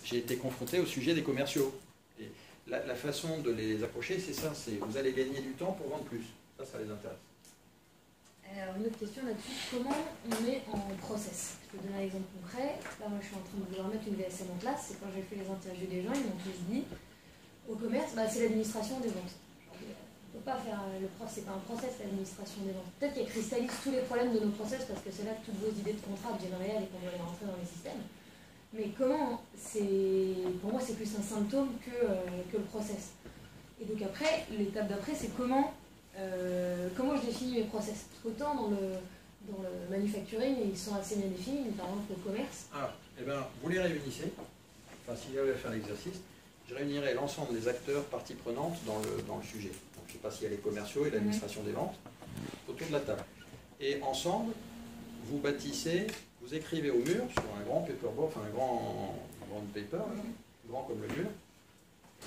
j'ai été confronté au sujet des commerciaux. Et la façon de les approcher, c'est ça, c'est vous allez gagner du temps pour vendre plus. Ça les intéresse. Alors, une autre question là-dessus, comment on met en process? Je peux donner un exemple concret. Là, moi, je suis en train de vouloir mettre une VSM en place. C'est quand j'ai fait les interviews des gens, ils m'ont tous dit, au commerce, bah, c'est l'administration des ventes. On ne peut pas faire le process, c'est pas un process, l'administration des ventes. Peut-être qu'elle cristallise tous les problèmes de nos process, parce que c'est là que toutes vos idées de contrat deviennent réelles et qu'on doit les rentrer dans les systèmes. Mais comment, pour moi, c'est plus un symptôme que le process. Et donc après, l'étape d'après, c'est comment je définis mes process. Parce qu'autant dans le manufacturing, ils sont assez bien définis, mais par exemple au commerce. Alors, vous les réunissez, enfin si j'avais à faire l'exercice, je réunirais l'ensemble des acteurs, parties prenantes dans le sujet. Donc, je ne sais pas s'il y a les commerciaux et l'administration des ventes, autour de la table. Et ensemble, vous bâtissez, vous écrivez au mur, sur un grand paperboard, enfin un grand paper, grand comme le mur,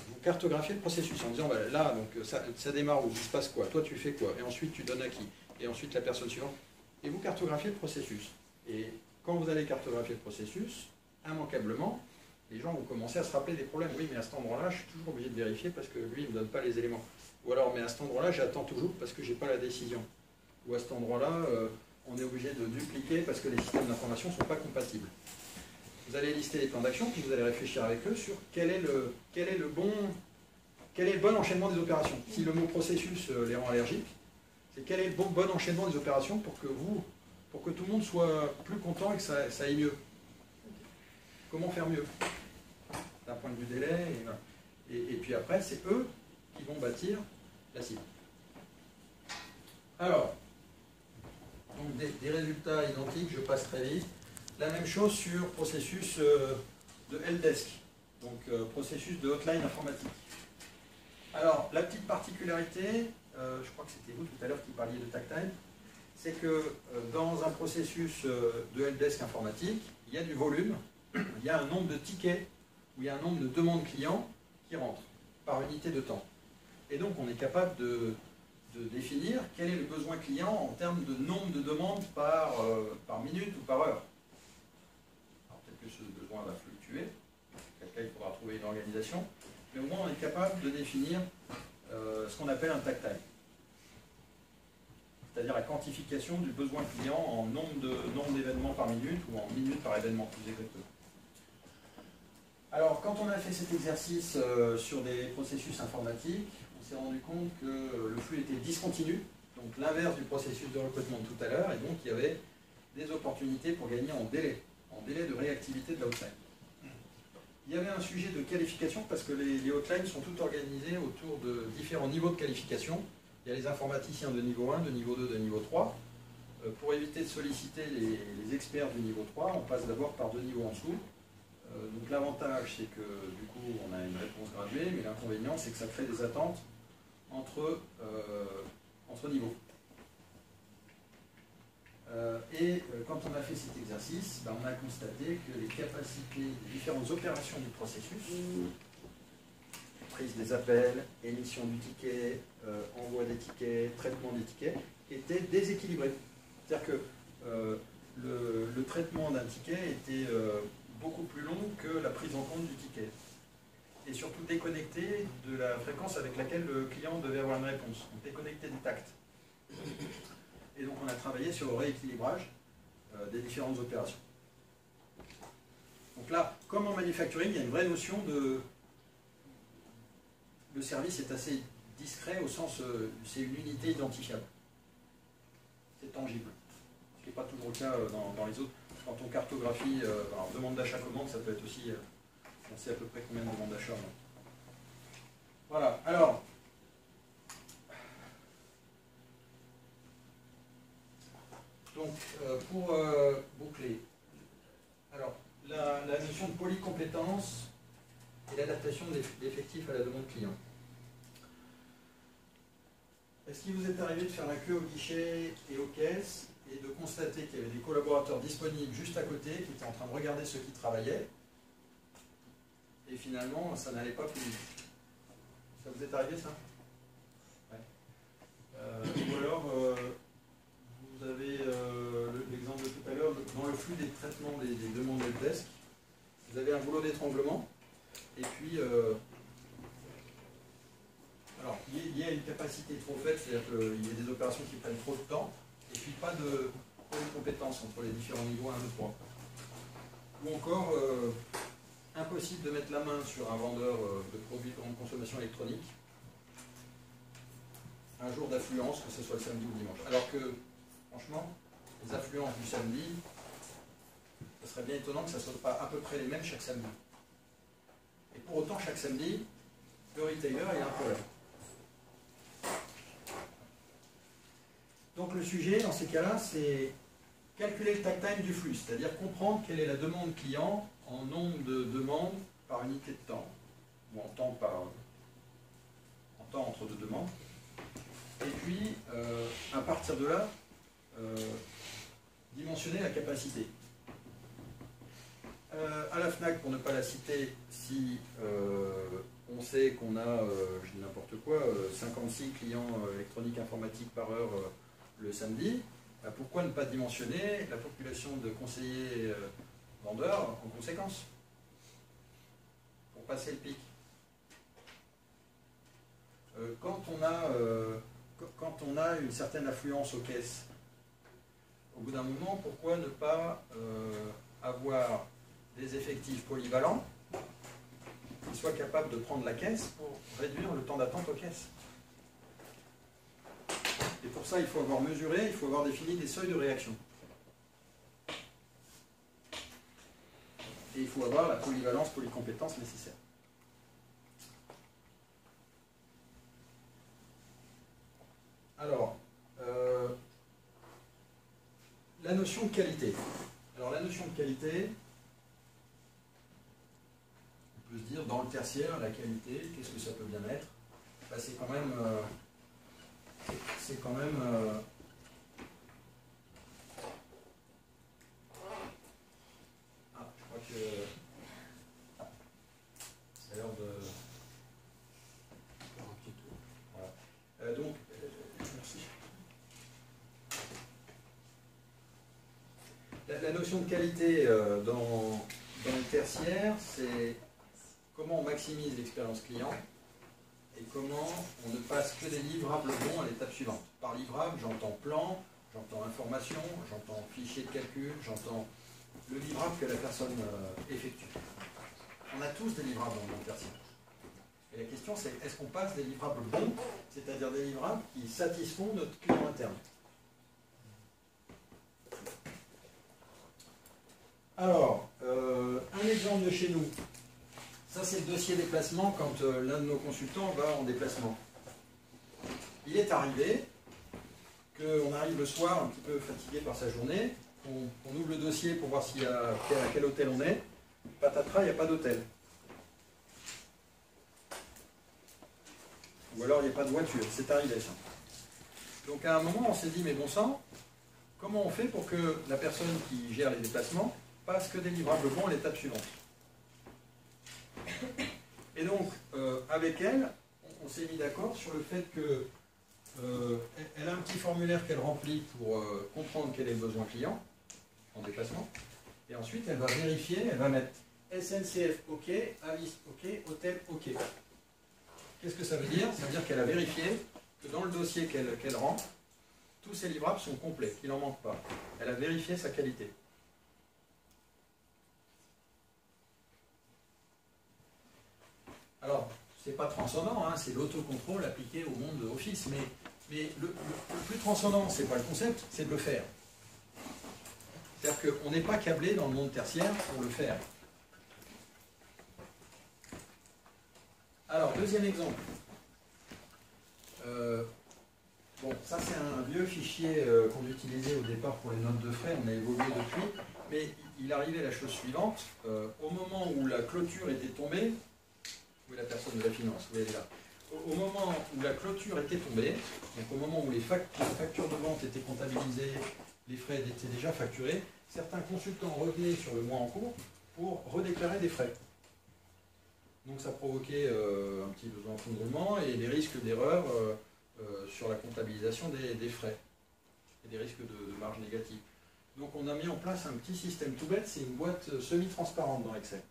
vous cartographiez le processus en disant, là, donc, ça démarre où, il se passe quoi, toi tu fais quoi, et ensuite tu donnes à qui, et ensuite la personne suivante, et vous cartographiez le processus. Et quand vous allez cartographier le processus, immanquablement, les gens vont commencer à se rappeler des problèmes. Oui, mais à cet endroit-là, je suis toujours obligé de vérifier parce que lui, il ne me donne pas les éléments. Ou alors, mais à cet endroit-là, j'attends toujours parce que je n'ai pas la décision. Ou à cet endroit-là, on est obligé de dupliquer parce que les systèmes d'information ne sont pas compatibles. Vous allez lister les plans d'action, puis vous allez réfléchir avec eux sur quel est le bon enchaînement des opérations. Si le mot processus les rend allergiques, c'est quel est le bon enchaînement des opérations pour que tout le monde soit plus content et que ça aille mieux. Comment faire mieux d'un point de vue délai, et puis après, c'est eux qui vont bâtir la cible. Alors, donc des résultats identiques, je passe très vite. La même chose sur processus de helpdesk, donc processus de hotline informatique. Alors, la petite particularité, je crois que c'était vous tout à l'heure qui parliez de tactile, c'est que dans un processus de helpdesk informatique, il y a du volume, il y a un nombre de tickets, ou il y a un nombre de demandes clients qui rentrent par unité de temps. Et donc, on est capable de définir quel est le besoin client en termes de nombre de demandes par minute ou par heure. Alors, peut-être que ce besoin va fluctuer, auquel cas il faudra trouver une organisation, mais au moins on est capable de définir ce qu'on appelle un tactile. C'est-à-dire la quantification du besoin client en nombre d'événements par minute ou en minutes par événement, plus exactement. Alors, quand on a fait cet exercice sur des processus informatiques, on s'est rendu compte que le flux était discontinu, donc l'inverse du processus de recrutement de tout à l'heure, et donc il y avait des opportunités pour gagner en délai de réactivité de la hotline. Il y avait un sujet de qualification, parce que les hotlines sont toutes organisées autour de différents niveaux de qualification. Il y a les informaticiens de niveau 1, de niveau 2, de niveau 3. Pour éviter de solliciter les experts du niveau 3, on passe d'abord par 2 niveaux en dessous. Donc l'avantage, c'est que du coup, on a une réponse graduée, mais l'inconvénient, c'est que ça crée des attentes entre niveaux. Quand on a fait cet exercice, on a constaté que les capacités des différentes opérations du processus, prise des appels, émission du ticket, envoi des tickets, traitement des tickets, étaient déséquilibrées. C'est-à-dire que le traitement d'un ticket était beaucoup plus long que la prise en compte du ticket. Et surtout déconnecté de la fréquence avec laquelle le client devait avoir une réponse. Donc déconnecté du tact. Et donc on a travaillé sur le rééquilibrage des différentes opérations. Donc là, comme en manufacturing, il y a une vraie notion de... Le service est assez discret au sens, c'est une unité identifiable. C'est tangible. Ce qui n'est pas toujours le cas dans les autres. Quand on cartographie, alors, demande d'achat-commande, ça peut être aussi, on sait à peu près combien de demandes d'achat. Voilà, alors, donc, pour boucler, alors, la notion de polycompétence et l'adaptation de l'effectif à la demande client. Est-ce qu'il vous est arrivé de faire la queue au guichet et aux caisses et de constater qu'il y avait des collaborateurs disponibles juste à côté qui étaient en train de regarder ceux qui travaillaient et finalement ça n'allait pas plus vite? Ça vous est arrivé ça? Ouais. Ou alors vous avez l'exemple de tout à l'heure, dans le flux des traitements des demandes helpdesk, vous avez un goulot d'étranglement, et puis, alors, il y a une capacité trop faible, c'est-à-dire qu'il y a des opérations qui prennent trop de temps, et puis pas de compétence entre les différents niveaux 1, 2, 3. Ou encore, impossible de mettre la main sur un vendeur de produits de grande consommation électronique un jour d'affluence, que ce soit le samedi ou le dimanche. Alors que, franchement, les affluences du samedi, ce serait bien étonnant que ça ne soit pas à peu près les mêmes chaque samedi. Et pour autant, chaque samedi, le retailer, il a un problème. Donc le sujet, dans ces cas-là, c'est calculer le takt time du flux, c'est-à-dire comprendre quelle est la demande client en nombre de demandes par unité de temps, ou en temps entre deux demandes. Et puis, à partir de là, dimensionner la capacité. À la FNAC, pour ne pas la citer, si on sait qu'on a, je dis n'importe quoi, 56 clients électroniques informatiques par heure le samedi, pourquoi ne pas dimensionner la population de conseillers vendeurs en conséquence, pour passer le pic? Quand on a une certaine affluence aux caisses, au bout d'un moment, pourquoi ne pas avoir des effectifs polyvalents qui soient capables de prendre la caisse pour réduire le temps d'attente aux caisses? Et pour ça, il faut avoir mesuré, il faut avoir défini des seuils de réaction. Et il faut avoir la polyvalence, polycompétence nécessaire. Alors, la notion de qualité. Alors la notion de qualité, on peut se dire, dans le tertiaire, la qualité, qu'est-ce que ça peut bien être? C'est quand même... Ah, je crois que... ça a l'air de... faire un petit tour. Voilà. Donc, merci. La notion de qualité dans le tertiaire, c'est comment on maximise l'expérience client et comment on ne passe que des livrables bons à l'étape suivante. Par livrable, j'entends plan, j'entends information, j'entends fichier de calcul, j'entends le livrable que la personne effectue. On a tous des livrables dans le tertiaire. Et la question c'est, est-ce qu'on passe des livrables bons, c'est-à-dire des livrables qui satisfont notre client interne? Alors, un exemple de chez nous. Ça, c'est le dossier déplacement quand l'un de nos consultants va en déplacement. Il est arrivé qu'on arrive le soir un petit peu fatigué par sa journée, on ouvre le dossier pour voir à quel hôtel on est. Patatras, il n'y a pas d'hôtel. Ou alors il n'y a pas de voiture. C'est arrivé ça. Donc à un moment, on s'est dit, mais bon sang, comment on fait pour que la personne qui gère les déplacements passe que des livrables bons à l'étape suivante? Et donc, avec elle, on s'est mis d'accord sur le fait qu'elle a un petit formulaire qu'elle remplit pour comprendre quel est le besoin client en déplacement. Et ensuite, elle va vérifier, elle va mettre SNCF OK, Avis OK, Hôtel OK. Qu'est-ce que ça veut dire? Ça veut dire qu'elle a vérifié que dans le dossier qu'elle rend, tous ses livrables sont complets, qu'il n'en manque pas. Elle a vérifié sa qualité. Alors, c'est pas transcendant, hein, c'est l'autocontrôle appliqué au monde de Office, mais le plus transcendant, c'est pas le concept, c'est de le faire. C'est-à-dire qu'on n'est pas câblé dans le monde tertiaire pour le faire. Alors, deuxième exemple. Bon, ça c'est un vieux fichier qu'on utilisait au départ pour les notes de frais, on a évolué depuis, mais il arrivait la chose suivante, au moment où la clôture était tombée, où est la personne de la finance, vous voyez là, au moment où la clôture était tombée, donc au moment où les factures de vente étaient comptabilisées, les frais étaient déjà facturés, certains consultants revenaient sur le mois en cours pour redéclarer des frais. Donc ça provoquait un petit besoin d'effondrement et des risques d'erreur sur la comptabilisation des frais et des risques de marge négative. Donc on a mis en place un petit système tout bête, c'est une boîte semi-transparente dans Excel.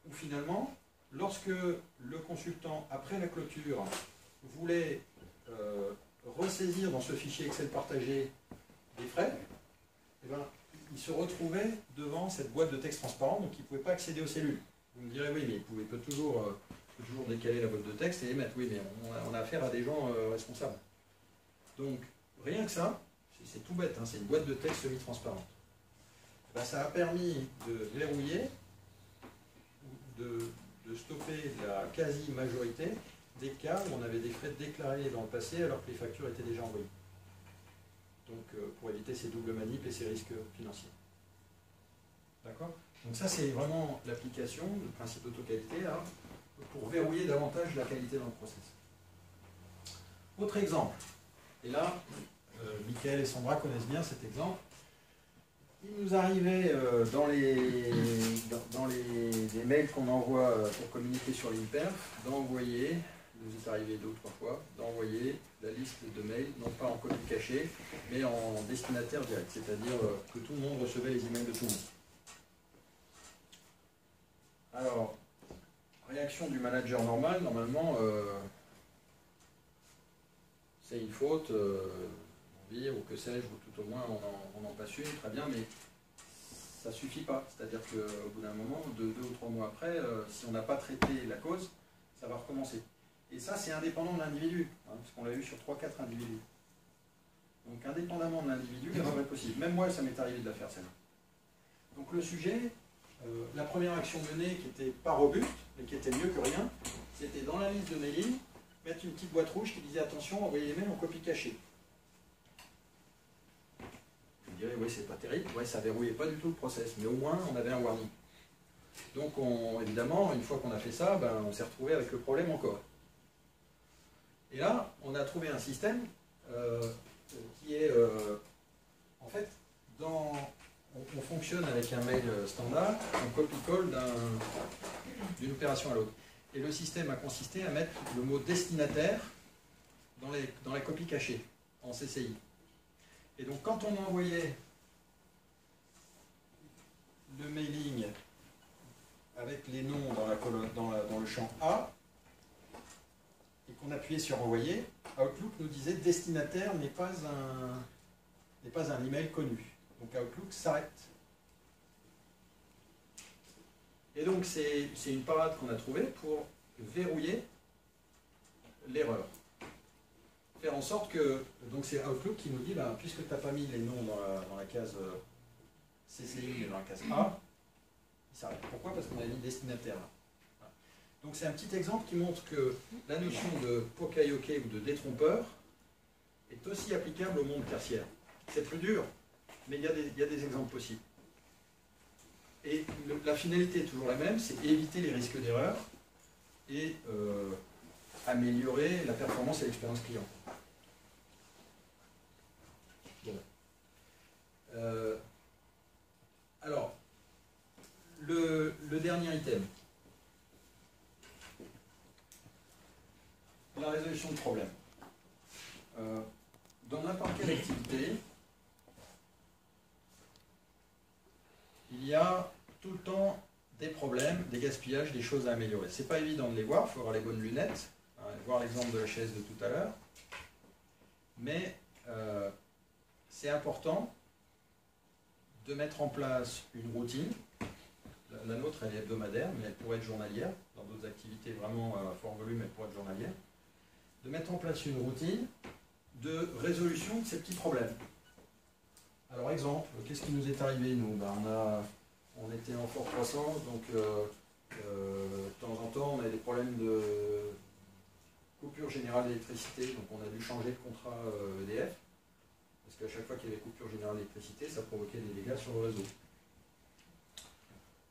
où finalement, lorsque le consultant, après la clôture, voulait ressaisir dans ce fichier Excel partagé des frais, eh ben, il se retrouvait devant cette boîte de texte transparente, donc il ne pouvait pas accéder aux cellules. Vous me direz, oui, mais il peut toujours décaler la boîte de texte et les mettre. Oui, mais on a affaire à des gens responsables. Donc, rien que ça, c'est tout bête, hein, c'est une boîte de texte semi-transparente. Ben, ça a permis de verrouiller, de stopper la quasi-majorité des cas où on avait des frais déclarés dans le passé alors que les factures étaient déjà envoyées. Donc, pour éviter ces doubles manips et ces risques financiers. D'accord? Donc ça, c'est vraiment l'application du principe d'auto-qualité pour verrouiller davantage la qualité dans le process. Autre exemple. Et là, Michael et Sandra connaissent bien cet exemple. Il nous arrivait dans les mails qu'on envoie pour communiquer sur l'IMPERF, d'envoyer, il nous est arrivé 2 ou 3 fois, d'envoyer la liste de mails, non pas en copie cachée, mais en destinataire direct, c'est-à-dire que tout le monde recevait les emails de tout le monde. Alors, réaction du manager normal, normalement, c'est une faute, on vire, ou que sais-je, ou tout au moins on en passe une, très bien, mais ça ne suffit pas. C'est-à-dire qu'au bout d'un moment, 2 ou 3 mois après, si on n'a pas traité la cause, ça va recommencer. Et ça, c'est indépendant de l'individu, hein, parce qu'on l'a eu sur 3-4 individus. Donc, indépendamment de l'individu, l'erreur est possible. Même moi, ça m'est arrivé de la faire, celle-là. Donc, le sujet, la première action menée, qui n'était pas robuste, mais qui était mieux que rien, c'était dans la liste de mailing, mettre une petite boîte rouge qui disait « Attention, envoyez les mails en copie cachée ». Vous me direz « Oui, c'est pas terrible. » Ouais, ça verrouillait pas du tout le process, mais au moins, on avait un warning. Donc, évidemment, une fois qu'on a fait ça, ben, on s'est retrouvé avec le problème encore. Et là, on a trouvé un système qui est, en fait, on fonctionne avec un mail standard, on copie-colle d'une opération à l'autre. Et le système a consisté à mettre le mot destinataire dans la copie cachée, en CCI. Et donc, quand on envoyait le mailing avec les noms dans le champ A, et qu'on appuyait sur envoyer, Outlook nous disait destinataire n'est pas un email connu. Donc Outlook s'arrête. Et donc c'est une parade qu'on a trouvée pour verrouiller l'erreur. Faire en sorte que, donc c'est Outlook qui nous dit, ben, puisque tu n'as pas mis les noms dans la case CCI mais dans la case A, il s'arrête. Pourquoi? Parce qu'on a mis destinataire là. Donc c'est un petit exemple qui montre que la notion de poka-yoke ou de détrompeur est aussi applicable au monde tertiaire. C'est plus dur, mais il y a des exemples possibles. Et la finalité est toujours la même, c'est éviter les risques d'erreur et améliorer la performance et l'expérience client. Bon. Alors, le dernier item. La résolution de problèmes. Dans n'importe quelle activité, il y a tout le temps des problèmes, des gaspillages, des choses à améliorer. C'est pas évident de les voir, il faut avoir les bonnes lunettes, hein, voir l'exemple de la chaise de tout à l'heure. Mais c'est important de mettre en place une routine. La nôtre, elle est hebdomadaire, mais elle pourrait être journalière. Dans d'autres activités vraiment à fort volume, elle pourrait être journalière. De mettre en place une routine de résolution de ces petits problèmes. Alors exemple, qu'est-ce qui nous est arrivé nous? Ben, on était en fort croissance, donc de temps en temps on avait des problèmes de coupure générale d'électricité, donc on a dû changer de contrat EDF, parce qu'à chaque fois qu'il y avait coupure générale d'électricité, ça provoquait des dégâts sur le réseau.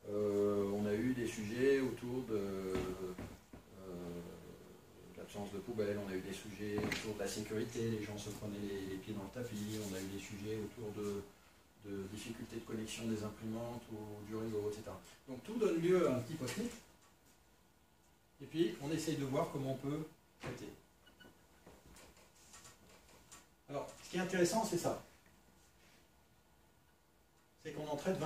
On a eu des sujets autour de l'absence de poubelle, on a eu des sujets autour de la sécurité, les gens se prenaient les pieds dans le tapis, on a eu des sujets autour de difficultés de connexion des imprimantes ou du réseau, etc. Donc tout donne lieu à un petit post-it, et puis on essaye de voir comment on peut traiter. Alors, ce qui est intéressant, c'est ça. C'est qu'on en traite 20